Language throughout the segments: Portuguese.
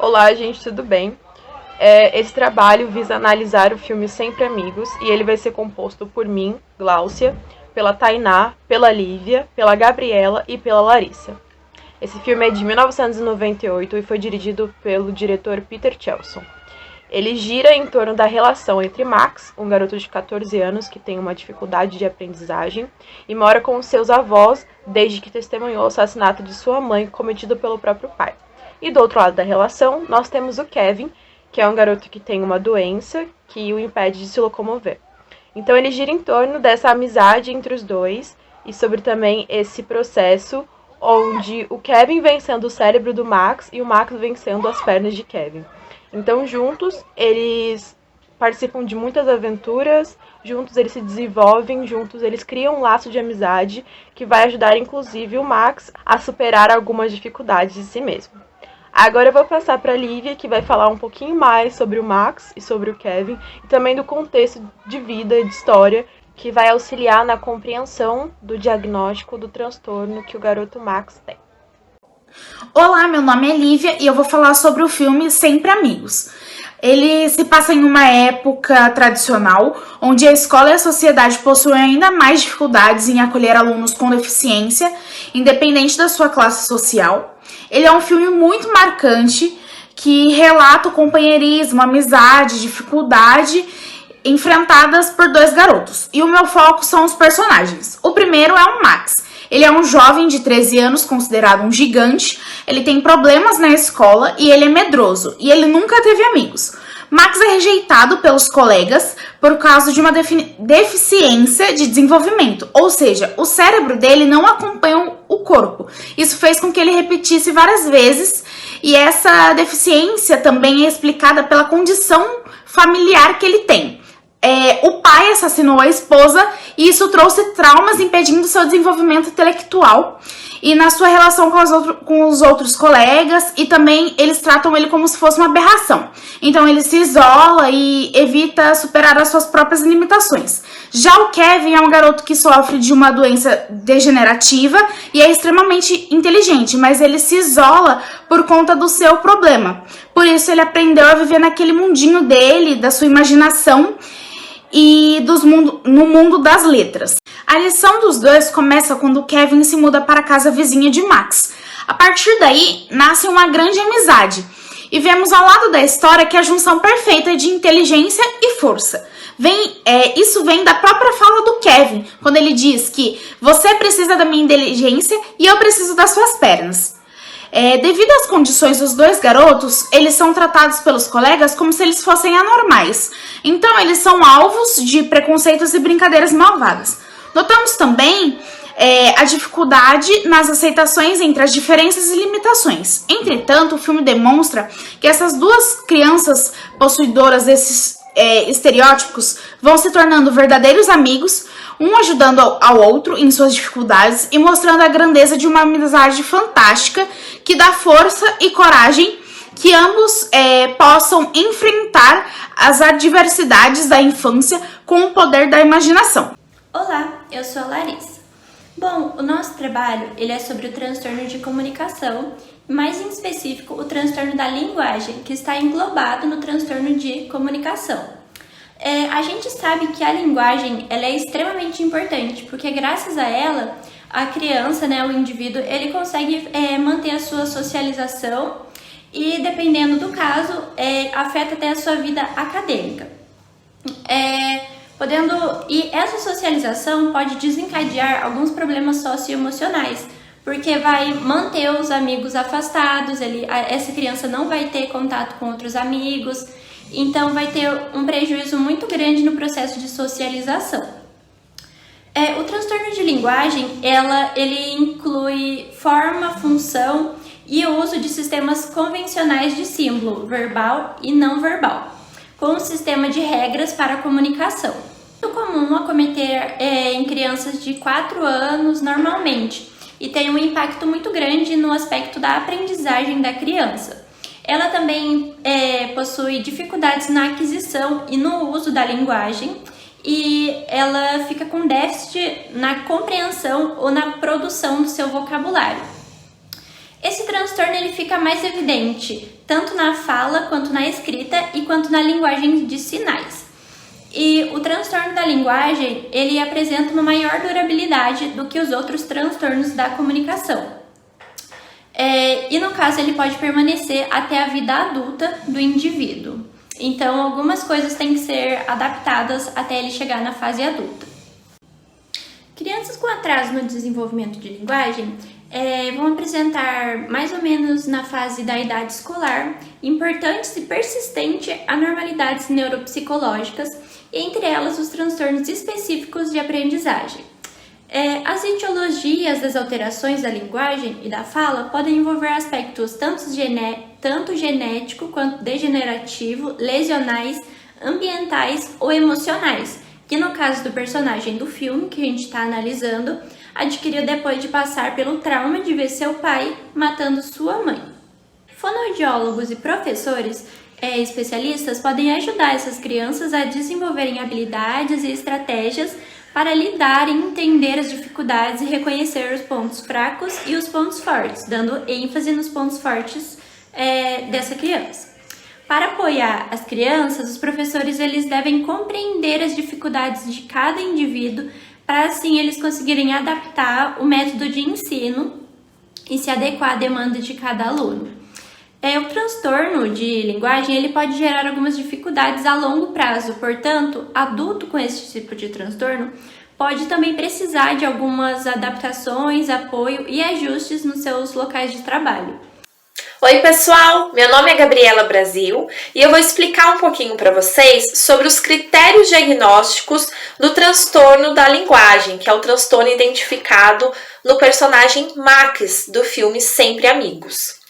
Olá, gente, tudo bem? Esse trabalho visa analisar o filme Sempre Amigos e ele vai ser composto por mim, Gláucia, pela Tainá, pela Lívia, pela Gabriela e pela Larissa. Esse filme é de 1998 e foi dirigido pelo diretor Peter Chelson. Ele gira em torno da relação entre Max, um garoto de 14 anos que tem uma dificuldade de aprendizagem e mora com seus avós desde que testemunhou o assassinato de sua mãe cometido pelo próprio pai. E do outro lado da relação, nós temos o Kevin, que é um garoto que tem uma doença que o impede de se locomover. Então ele gira em torno dessa amizade entre os dois e sobre também esse processo onde o Kevin vencendo o cérebro do Max e o Max vencendo as pernas de Kevin. Então juntos eles participam de muitas aventuras, juntos eles se desenvolvem, juntos eles criam um laço de amizade que vai ajudar inclusive o Max a superar algumas dificuldades de si mesmo. Agora eu vou passar para a Lívia, que vai falar um pouquinho mais sobre o Max e sobre o Kevin, e também do contexto de vida e de história, que vai auxiliar na compreensão do diagnóstico do transtorno que o garoto Max tem. Olá, meu nome é Lívia e eu vou falar sobre o filme Sempre Amigos. Ele se passa em uma época tradicional, onde a escola e a sociedade possuem ainda mais dificuldades em acolher alunos com deficiência, independente da sua classe social. Ele é um filme muito marcante, que relata o companheirismo, amizade, dificuldade enfrentadas por dois garotos. E o meu foco são os personagens. O primeiro é o Max. Ele é um jovem de 13 anos, considerado um gigante, ele tem problemas na escola e ele é medroso, e ele nunca teve amigos. Max é rejeitado pelos colegas por causa de uma deficiência de desenvolvimento, ou seja, o cérebro dele não acompanha o corpo. Isso fez com que ele repetisse várias vezes, e essa deficiência também é explicada pela condição familiar que ele tem. O pai assassinou a esposa e isso trouxe traumas impedindo seu desenvolvimento intelectual e na sua relação com os outros colegas, e também eles tratam ele como se fosse uma aberração. Então ele se isola e evita superar as suas próprias limitações. Já o Kevin é um garoto que sofre de uma doença degenerativa e é extremamente inteligente, mas ele se isola por conta do seu problema. Por isso ele aprendeu a viver naquele mundinho dele, da sua imaginação, e no mundo das letras. A lição dos dois começa quando o Kevin se muda para a casa vizinha de Max. A partir daí, nasce uma grande amizade. E vemos ao lado da história que a junção perfeita de inteligência e força. Isso vem da própria fala do Kevin, quando ele diz que você precisa da minha inteligência e eu preciso das suas pernas. Devido às condições dos dois garotos, eles são tratados pelos colegas como se eles fossem anormais. Então, eles são alvos de preconceitos e brincadeiras malvadas. Notamos também a dificuldade nas aceitações entre as diferenças e limitações. Entretanto, o filme demonstra que essas duas crianças possuidoras desses estereótipos vão se tornando verdadeiros amigos, um ajudando ao outro em suas dificuldades e mostrando a grandeza de uma amizade fantástica que dá força e coragem que ambos possam enfrentar as adversidades da infância com o poder da imaginação. Olá, eu sou a Larissa. Bom, o nosso trabalho ele é sobre o transtorno de comunicação, mais em específico o transtorno da linguagem, que está englobado no transtorno de comunicação. A gente sabe que a linguagem ela é extremamente importante, porque graças a ela, a criança, o indivíduo, ele consegue manter a sua socialização e, dependendo do caso, afeta até a sua vida acadêmica. E essa socialização pode desencadear alguns problemas socioemocionais, porque vai manter os amigos afastados, essa criança não vai ter contato com outros amigos, então vai ter um prejuízo muito grande no processo de socialização. O transtorno de linguagem, ele inclui forma, função e o uso de sistemas convencionais de símbolo, verbal e não verbal, com um sistema de regras para a comunicação. É muito comum acometer em crianças de 4 anos normalmente e tem um impacto muito grande no aspecto da aprendizagem da criança. Ela também possui dificuldades na aquisição e no uso da linguagem e ela fica com déficit na compreensão ou na produção do seu vocabulário. Esse transtorno transtorno ele fica mais evidente tanto na fala, quanto na escrita e quanto na linguagem de sinais. E o transtorno da linguagem, ele apresenta uma maior durabilidade do que os outros transtornos da comunicação. E no caso, ele pode permanecer até a vida adulta do indivíduo. Então, algumas coisas têm que ser adaptadas até ele chegar na fase adulta. Crianças com atraso no desenvolvimento de linguagem vão apresentar, mais ou menos na fase da idade escolar, importantes e persistentes anormalidades neuropsicológicas, entre elas os transtornos específicos de aprendizagem. As etiologias das alterações da linguagem e da fala podem envolver aspectos tanto genético quanto degenerativo, lesionais, ambientais ou emocionais, que no caso do personagem do filme que a gente está analisando, adquiriu depois de passar pelo trauma de ver seu pai matando sua mãe. Fonoaudiólogos e professores especialistas podem ajudar essas crianças a desenvolverem habilidades e estratégias para lidar e entender as dificuldades e reconhecer os pontos fracos e os pontos fortes, dando ênfase nos pontos fortes dessa criança. Para apoiar as crianças, os professores eles devem compreender as dificuldades de cada indivíduo para assim eles conseguirem adaptar o método de ensino e se adequar à demanda de cada aluno. O transtorno de linguagem ele pode gerar algumas dificuldades a longo prazo, portanto, adulto com esse tipo de transtorno pode também precisar de algumas adaptações, apoio e ajustes nos seus locais de trabalho. Oi pessoal, meu nome é Gabriela Brasil e eu vou explicar um pouquinho para vocês sobre os critérios diagnósticos do transtorno da linguagem, que é o transtorno identificado no personagem Max do filme Sempre Amigos.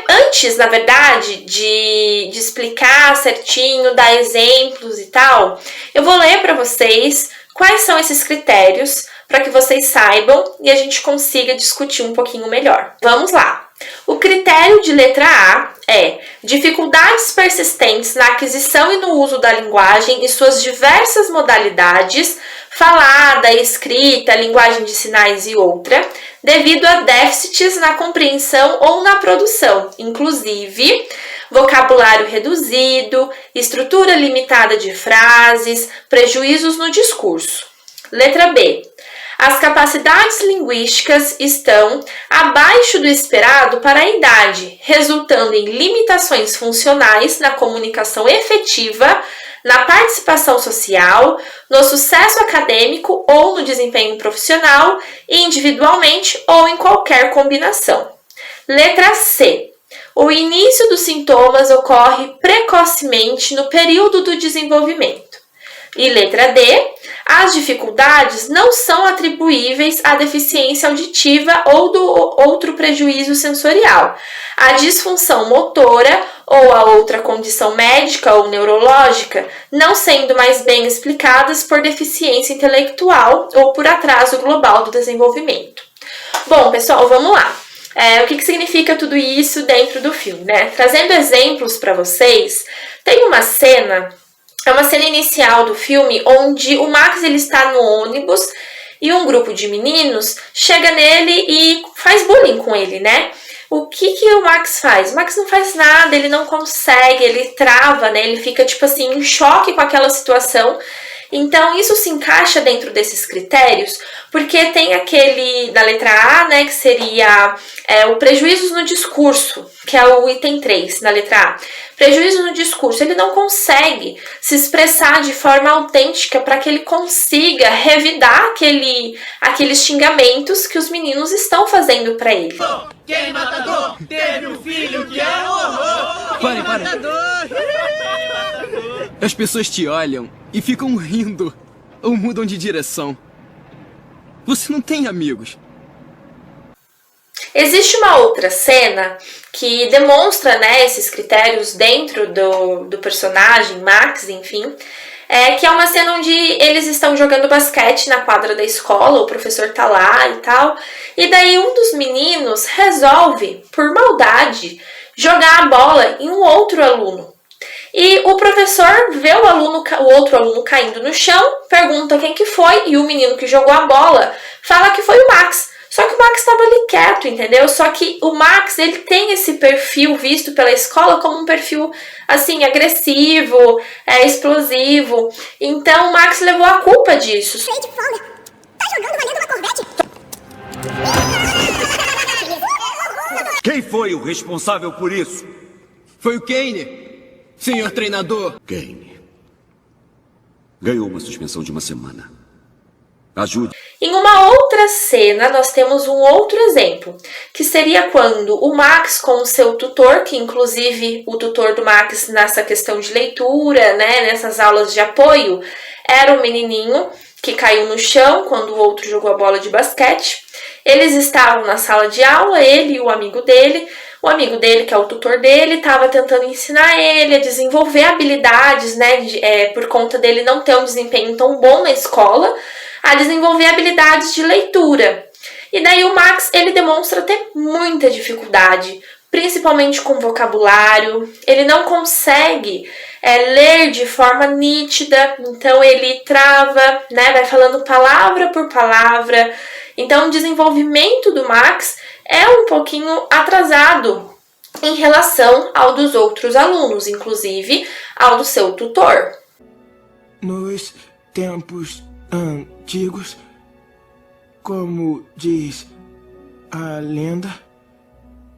Antes, na verdade, de explicar certinho, dar exemplos e tal, eu vou ler para vocês quais são esses critérios para que vocês saibam e a gente consiga discutir um pouquinho melhor. Vamos lá! O critério de letra A é dificuldades persistentes na aquisição e no uso da linguagem e suas diversas modalidades, falada, escrita, linguagem de sinais e outra, devido a déficits na compreensão ou na produção, inclusive vocabulário reduzido, estrutura limitada de frases, prejuízos no discurso. Letra B. As capacidades linguísticas estão abaixo do esperado para a idade, resultando em limitações funcionais na comunicação efetiva, na participação social, no sucesso acadêmico ou no desempenho profissional, individualmente ou em qualquer combinação. Letra C. O início dos sintomas ocorre precocemente no período do desenvolvimento. E letra D. As dificuldades não são atribuíveis à deficiência auditiva ou do outro prejuízo sensorial, à disfunção motora ou a outra condição médica ou neurológica, não sendo mais bem explicadas por deficiência intelectual ou por atraso global do desenvolvimento. Bom, pessoal, vamos lá. O que significa tudo isso dentro do filme, né? Trazendo exemplos para vocês, tem uma cena... É uma cena inicial do filme onde o Max ele está no ônibus e um grupo de meninos chega nele e faz bullying com ele, né? O que o Max faz? O Max não faz nada, ele não consegue, ele trava, né? Ele fica, tipo assim, em choque com aquela situação. Então, isso se encaixa dentro desses critérios, porque tem aquele da letra A, né, que seria o prejuízos no discurso, que é o item 3, na letra A. Prejuízo no discurso, ele não consegue se expressar de forma autêntica para que ele consiga revidar aqueles xingamentos que os meninos estão fazendo para ele. Quem matador teve um filho que é horror! Pare. As pessoas te olham e ficam rindo ou mudam de direção. Você não tem amigos. Existe uma outra cena que demonstra, né, esses critérios dentro do personagem, Max, enfim, que é uma cena onde eles estão jogando basquete na quadra da escola, o professor tá lá e tal, e daí um dos meninos resolve, por maldade, jogar a bola em um outro aluno. E o professor vê o outro aluno caindo no chão, pergunta quem que foi, e o menino que jogou a bola fala que foi o Max. Só que o Max estava ali quieto, entendeu? Só que o Max, ele tem esse perfil visto pela escola como um perfil, assim, agressivo, explosivo. Então o Max levou a culpa disso. Cheio de folga. Tá jogando valendo uma Corvette? Quem foi o responsável por isso? Foi o Kane, senhor treinador. Kane. Ganhou uma suspensão de uma semana. Ajude. Em uma outra cena, nós temos um outro exemplo, que seria quando o Max com o seu tutor, que inclusive o tutor do Max nessa questão de leitura, né, nessas aulas de apoio, era um menininho que caiu no chão quando o outro jogou a bola de basquete. Eles estavam na sala de aula, ele e o amigo dele. O amigo dele, que é o tutor dele, estava tentando ensinar ele a desenvolver habilidades, né, por conta dele não ter um desempenho tão bom na escola, a desenvolver habilidades de leitura. E daí o Max, ele demonstra ter muita dificuldade, principalmente com vocabulário. Ele não consegue ler de forma nítida, então ele trava, né, vai falando palavra por palavra. Então o desenvolvimento do Max é um pouquinho atrasado em relação ao dos outros alunos, inclusive ao do seu tutor. Nos tempos antigos, como diz a lenda,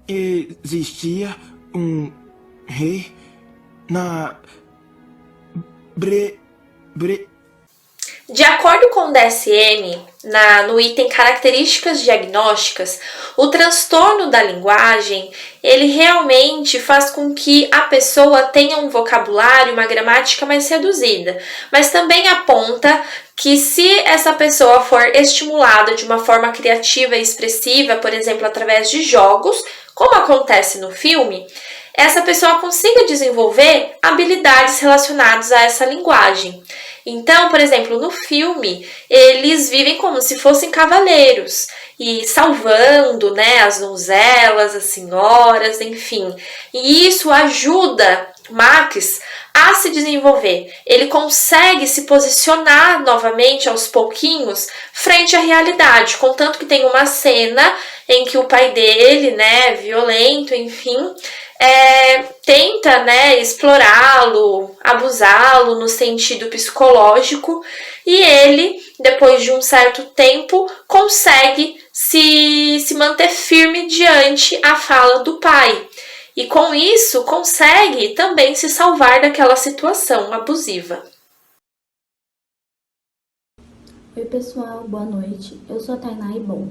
existia um rei na De acordo com o DSM, no item características diagnósticas, o transtorno da linguagem, ele realmente faz com que a pessoa tenha um vocabulário, uma gramática mais reduzida, mas também aponta que se essa pessoa for estimulada de uma forma criativa e expressiva, por exemplo, através de jogos, como acontece no filme, essa pessoa consiga desenvolver habilidades relacionadas a essa linguagem. Então, por exemplo, no filme, eles vivem como se fossem cavaleiros e salvando, né, as donzelas, as senhoras, enfim. E isso ajuda Max a se desenvolver. Ele consegue se posicionar novamente aos pouquinhos frente à realidade, contanto que tem uma cena em que o pai dele, né, violento, enfim, tenta, né, explorá-lo, abusá-lo no sentido psicológico, e ele, depois de um certo tempo, consegue se manter firme diante a fala do pai. E com isso, consegue também se salvar daquela situação abusiva. Oi pessoal, boa noite. Eu sou a Tainá e bom,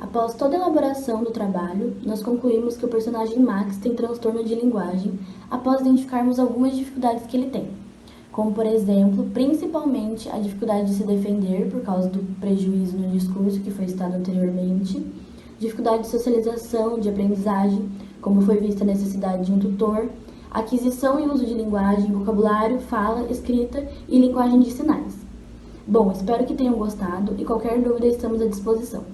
após toda a elaboração do trabalho, nós concluímos que o personagem Max tem transtorno de linguagem após identificarmos algumas dificuldades que ele tem, como por exemplo, principalmente a dificuldade de se defender por causa do prejuízo no discurso que foi citado anteriormente, dificuldade de socialização, de aprendizagem, como foi vista a necessidade de um tutor, aquisição e uso de linguagem, vocabulário, fala, escrita e linguagem de sinais. Bom, espero que tenham gostado e qualquer dúvida estamos à disposição.